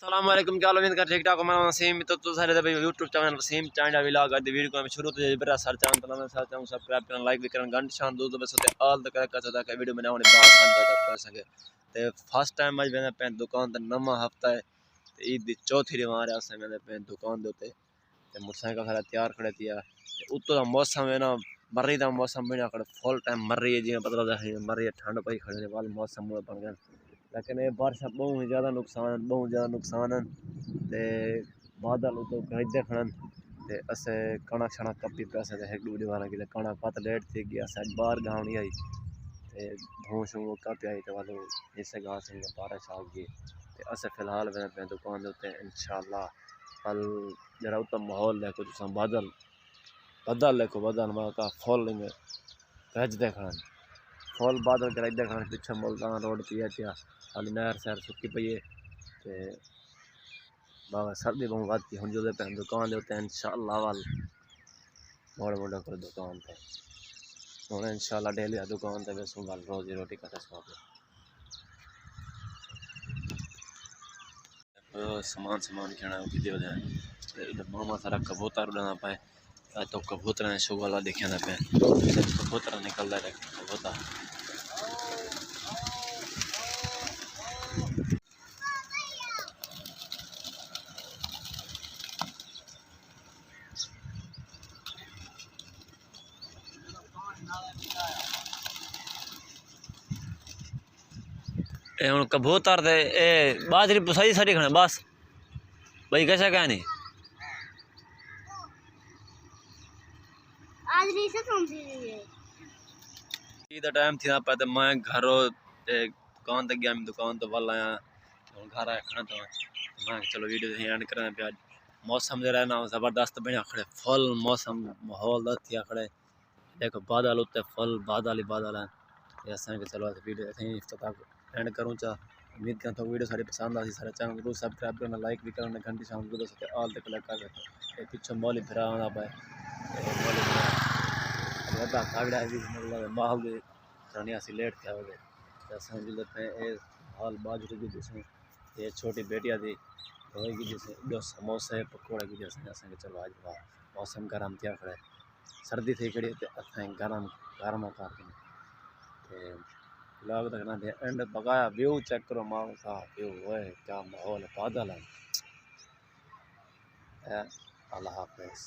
अस्सलाम वालेकुम, क्या हाल? उम्मीद कर ठीक ठाक हो। मैं वसीम तो सारे भाई यूट्यूब चैनल वसीम चांडा विलाग आज वीडियो को शुरू तो बरा सर चांद तो मैं सर चाहूं सब्सक्राइब करना लाइक भी करना घंटे शान दो बस होते ऑल तक का सदा का वीडियो बनाने बात संदा कर सके। ते फर्स्ट टाइम आज मैंने पे दुकान ते नवा हफ्ता है ते ईद दी चौथी रिवाज है उसने मैंने पे दुकान दे ते मोटरसाइकिल खड़ा तैयार खड़े दिया उत्तो दा मौसम है ना मर्री दा मौसम बना खड़े फुल टाइम मर्री है जी पता है मर्री ठंड पई खड़े वाल मौसम बन गया लेकिन ये बारिश बहुत ज़्यादा नुकसान है ते बादल तो गरजते खड़न ते असे कणक शणक कपी पे असे एक दूसरे वाला की कणक पत लेट थी गया अस बाहर गाँव नहीं आई ते भूं शूं कपी आई तो वालों इससे गाँव से बारिश आ गई ते असे फिलहाल मैं अपने दुकान देते इंशाल्लाह कल जरा उत्तम माहौल देखो तुम बादल बदल देखो बदल का फुल गरजते खड़न फुल बादल गरजते खड़न पिछे मुल्तान रोड पिया हाली नहर शहर सुक्की पई है ते बाबा सर्दी बहुत आती हम जो पे दुकान देते हैं इंशाल्लाह वाल मोड़ मोड़ कर दुकान पे हूँ इंशाल्लाह डेली दुकान पे बेसूँ वाल रोजी रोटी का सामान सामान खाना वीडियो दे इधर मामा सारा कबूतर उड़ाना पाए तो कबूतर शो वाला देखना पे कबूतर निकल रहा है कबूतर हूँ कबूतर दे बाजरी सही सारी खाना बस भाई कैसा क्या नहीं टाइम थी पे तो मैं घरों दुकान तक गया दुकान तो वाल आया घर आया खाना तो मैं चलो वीडियो एंड करना पे आज मौसम जो है ना ज़बरदस्त बना खड़े फुल मौसम माहौल थी खड़े देखो बादल उत्ते फुल बादल ही बादल है असा के चलो वीडियो इफ्तिताह एंड करूँ चा उम्मीद करता हूँ वीडियो सारी पसंद आई सारे चैनल जरूर सब्सक्राइब करना लाइक भी करना घंटी शाम को ऑल तक कर पिछले मौली फिरा पाए माहौल भी लेट थे हाल बाजरे की जिसमें ये छोटी बेटिया थी की जैसे दो समोसे पकौड़े की जैसे चलो आज मौसम गर्म थे खड़े सर्दी थी खड़ी गर्म गर्म कर ब्लॉग देखना थे एंड बकाया व्यू चेक करो माँ का व्यू है क्या माहौल है बादल है अल्लाह हाफिज़।